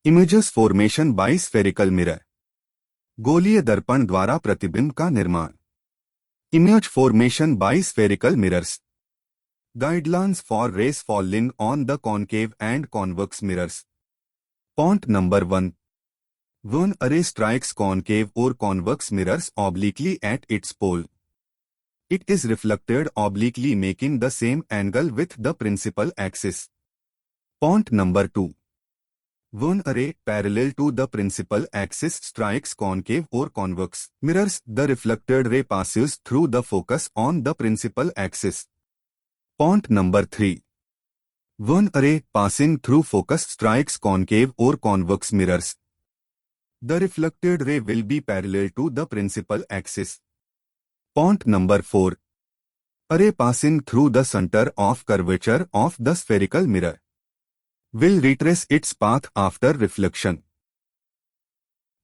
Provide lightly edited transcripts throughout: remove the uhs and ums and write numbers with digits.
Images formation by spherical mirror. गोलीय दर्पण द्वारा प्रतिबिंब का निर्माण। Image formation by spherical mirrors. Guidelines for rays falling on the concave and convex mirrors. Point number 1. One array strikes concave or convex mirrors obliquely at its pole. It is reflected obliquely, making the same angle with the principal axis. Point number 2. One array parallel to the principal axis strikes concave or convex mirrors. The reflected ray passes through the focus on the principal axis. Point number 3. One array passing through focus strikes concave or convex mirrors. The reflected ray will be parallel to the principal axis. Point number 4. Array passing through the center of curvature of the spherical mirror will retrace its path after reflection.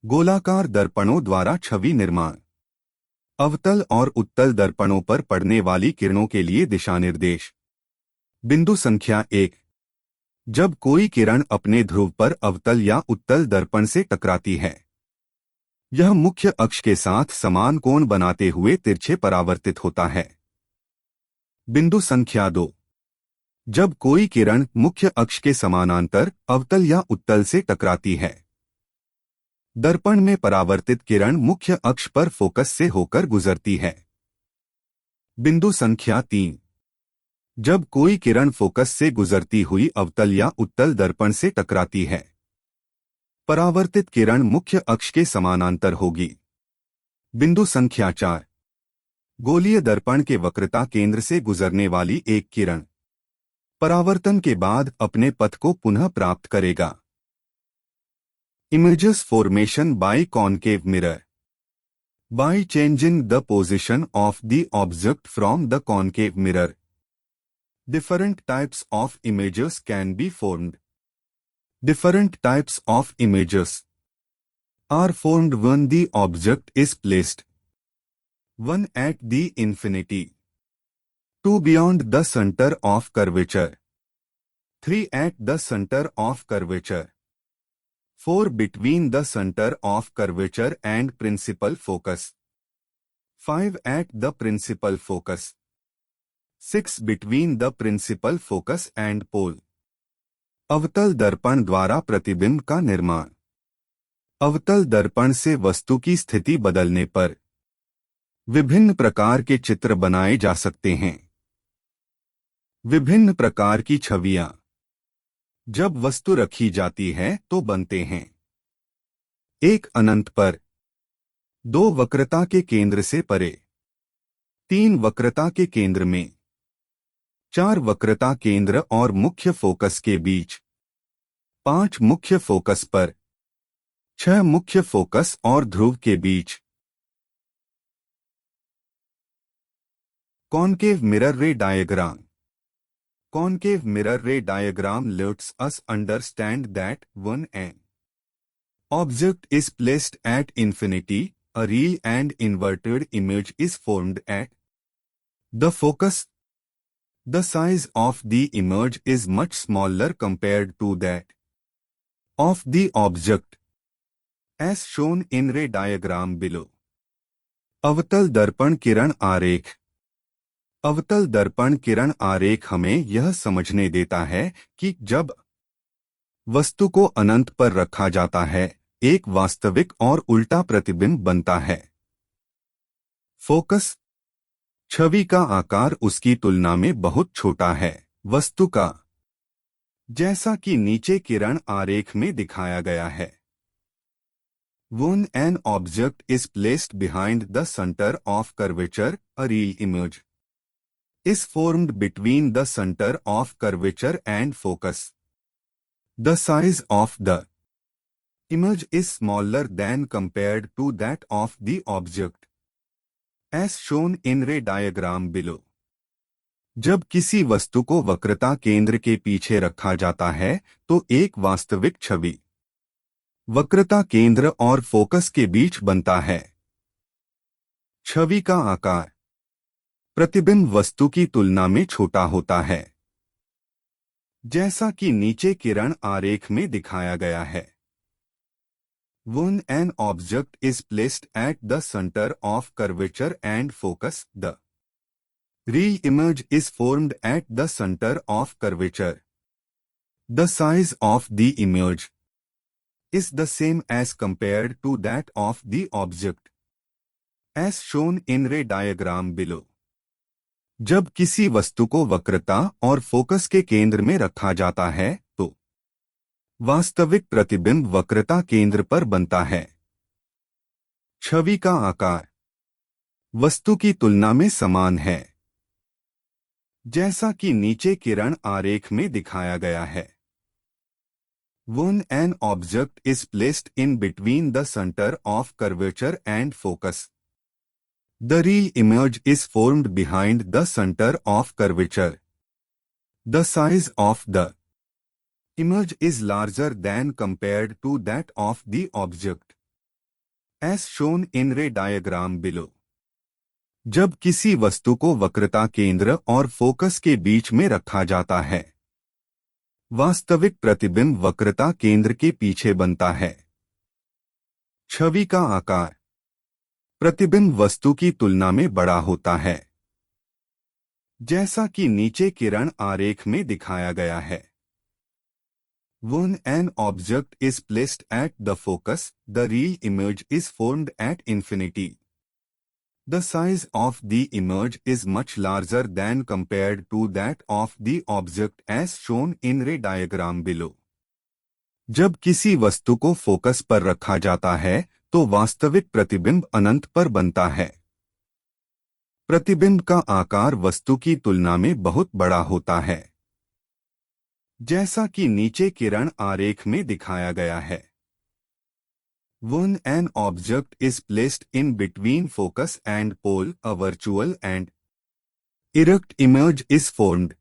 गोलाकार दर्पणों द्वारा छवि निर्माण। अवतल और उत्तल दर्पणों पर पड़ने वाली किरणों के लिए दिशा निर्देश। बिंदु संख्या 1. जब कोई किरण अपने ध्रुव पर अवतल या उत्तल दर्पण से टकराती है, यह मुख्य अक्ष के साथ समान कोण बनाते हुए तिरछे परावर्तित होता है। बिंदु संख्या 2. जब कोई किरण मुख्य अक्ष के समानांतर अवतल या उत्तल से टकराती है, दर्पण में परावर्तित किरण मुख्य अक्ष पर फोकस से होकर गुजरती है। बिंदु संख्या 3. जब कोई किरण फोकस से गुजरती हुई अवतल या उत्तल दर्पण से टकराती है, परावर्तित किरण मुख्य अक्ष के समानांतर होगी। बिंदु संख्या 4. गोलीय दर्पण के वक्रता केंद्र से गुजरने वाली एक किरण परावर्तन के बाद अपने पथ को पुनः प्राप्त करेगा। Images formation bye concave mirror. By changing the position of the object from the concave mirror, different types of images can be formed. Different types of images are formed when the object is placed 1 at the infinity, 2 beyond the center of curvature, 3 at the center of curvature, 4 between the center of curvature and principal focus, 5 at the principal focus, 6 between the principal focus and pole. अवतल दर्पण द्वारा प्रतिबिंब का निर्माण। अवतल दर्पण से वस्तु की स्थिति बदलने पर विभिन्न प्रकार के चित्र बनाए जा सकते हैं। विभिन्न प्रकार की छवियां जब वस्तु रखी जाती है तो बनते हैं। एक अनंत पर, 2 वक्रता के केंद्र से परे, 3 वक्रता के केंद्र में, 4 वक्रता केंद्र और मुख्य फोकस के बीच, 5 मुख्य फोकस पर, 6 मुख्य फोकस और ध्रुव के बीच। Concave mirror ray diagram. Concave mirror ray diagram lets us understand that when an object is placed at infinity, a real and inverted image is formed at the focus. The size of the image is much smaller compared to that of the object, as shown in ray diagram below. अवतल दर्पण किरण आरेख। अवतल दर्पण किरण आरेख हमें यह समझने देता है कि जब वस्तु को अनंत पर रखा जाता है, एक वास्तविक और उल्टा प्रतिबिंब बनता है। फोकस। छवि का आकार उसकी तुलना में बहुत छोटा है वस्तु का, जैसा कि नीचे किरण आरेख में दिखाया गया है। When an object is placed behind the center of curvature, a real image is formed between the center of curvature and focus. The size of the image is smaller than compared to that of the object, as shown in ray diagram below. जब किसी वस्तु को वक्रता केंद्र के पीछे रखा जाता है तो एक वास्तविक छवि वक्रता केंद्र और फोकस के बीच बनता है। छवि का आकार प्रतिबिंब वस्तु की तुलना में छोटा होता है, जैसा कि नीचे किरण आरेख में दिखाया गया है। When an object is placed at the center of curvature and focus, the real image is formed at the center of curvature. The size of the image is the same as compared to that of the object, as shown in ray diagram below. जब किसी वस्तु को वक्रता और focus के केंद्र में रखा जाता है तो वास्तविक प्रतिबिंब वक्रता केंद्र पर बनता है। छवि का आकार वस्तु की तुलना में समान है, जैसा कि नीचे किरण आरेख में दिखाया गया है। When an object is placed in between the center of curvature and focus, the real image is formed behind the center of curvature. The size of the image is larger than compared to that of the object, as shown in ray diagram below. जब किसी वस्तु को वक्रता केंद्र और focus के बीच में रखा जाता है, वास्तविक प्रतिबिंब वक्रता केंद्र के पीछे बनता है। छवि का आकार प्रतिबिंब वस्तु की तुलना में बड़ा होता है, जैसा कि नीचे किरण आरेख में दिखाया गया है। When an object is placed at the focus, the real image is formed at infinity. The size of the image is much larger than compared to that of the object as shown in ray diagram below. जब किसी वस्तु को focus पर रखा जाता है तो वास्तविक प्रतिबिंब अनंत पर बनता है। प्रतिबिंब का आकार वस्तु की तुलना में बहुत बड़ा होता है, जैसा कि नीचे किरण आरेख में दिखाया गया है। When an object is placed in between focus and pole, a virtual and erect image is formed.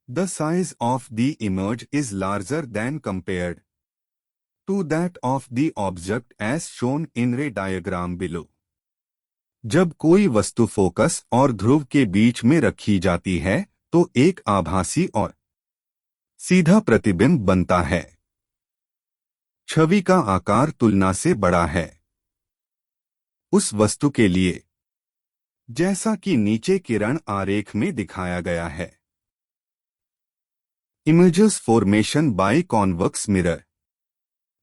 The size of the image is larger than compared to that of the object as shown in ray diagram below. जब कोई वस्तु focus और ध्रुव के बीच में रखी जाती है तो एक आभासी और सीधा प्रतिबिंब बनता है। छवि का आकार तुलना से बड़ा है उस वस्तु के लिए, जैसा कि नीचे किरण आरेख में दिखाया गया है। Images formation by convex mirror.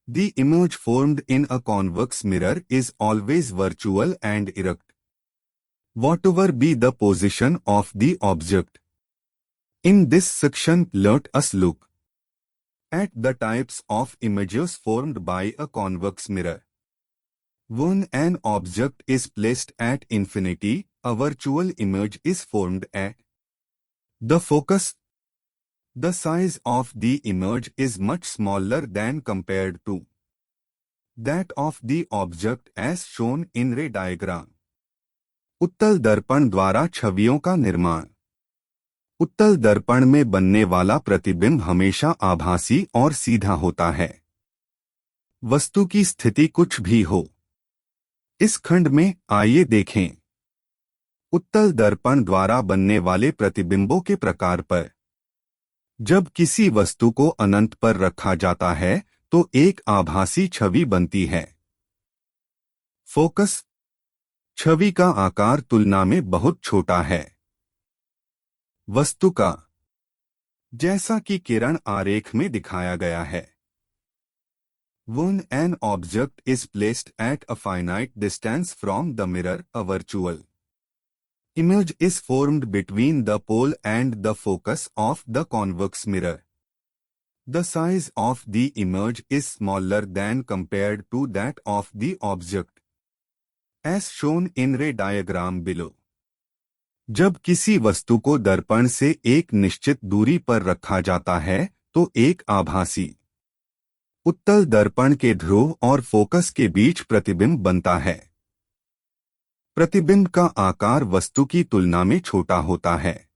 The image formed in a convex mirror is always virtual and erect, whatever be the position of the object. In this section, let us look at the types of images formed by a convex mirror. When an object is placed at infinity, a virtual image is formed at the focus. The size of the image is much smaller than compared to that of the object as shown in ray diagram. उत्तल दर्पण द्वारा छवियों का निर्माण। उत्तल दर्पण में बनने वाला प्रतिबिंब हमेशा आभासी और सीधा होता है, वस्तु की स्थिति कुछ भी हो। इस खंड में आइए देखें उत्तल दर्पण द्वारा बनने वाले प्रतिबिंबों के प्रकार पर। जब किसी वस्तु को अनंत पर रखा जाता है तो एक आभासी छवि बनती है। फोकस छवि का आकार तुलना में बहुत छोटा है वस्तु का, जैसा कि किरण आरेख में दिखाया गया है। When an object is placed at a finite distance from the mirror, a virtual image is formed between the pole and the focus of the convex mirror. The size of the image is smaller than compared to that of the object, as shown in ray diagram below. जब किसी वस्तु को दर्पण से एक निश्चित दूरी पर रखा जाता है तो एक आभासी उत्तल दर्पण के ध्रुव और फोकस के बीच प्रतिबिंब बनता है। प्रतिबिंब का आकार वस्तु की तुलना में छोटा होता है,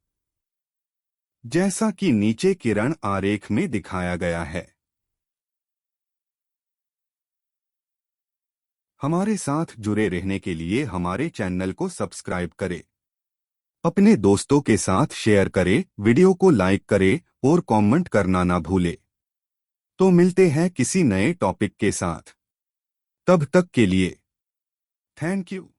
जैसा कि नीचे किरण आरेख में दिखाया गया है। हमारे साथ जुड़े रहने के लिए हमारे चैनल को सब्सक्राइब करें, अपने दोस्तों के साथ शेयर करें, वीडियो को लाइक करें और कमेंट करना ना भूलें। तो मिलते हैं किसी नए टॉपिक के साथ। तब तक के लिए थैंक यू।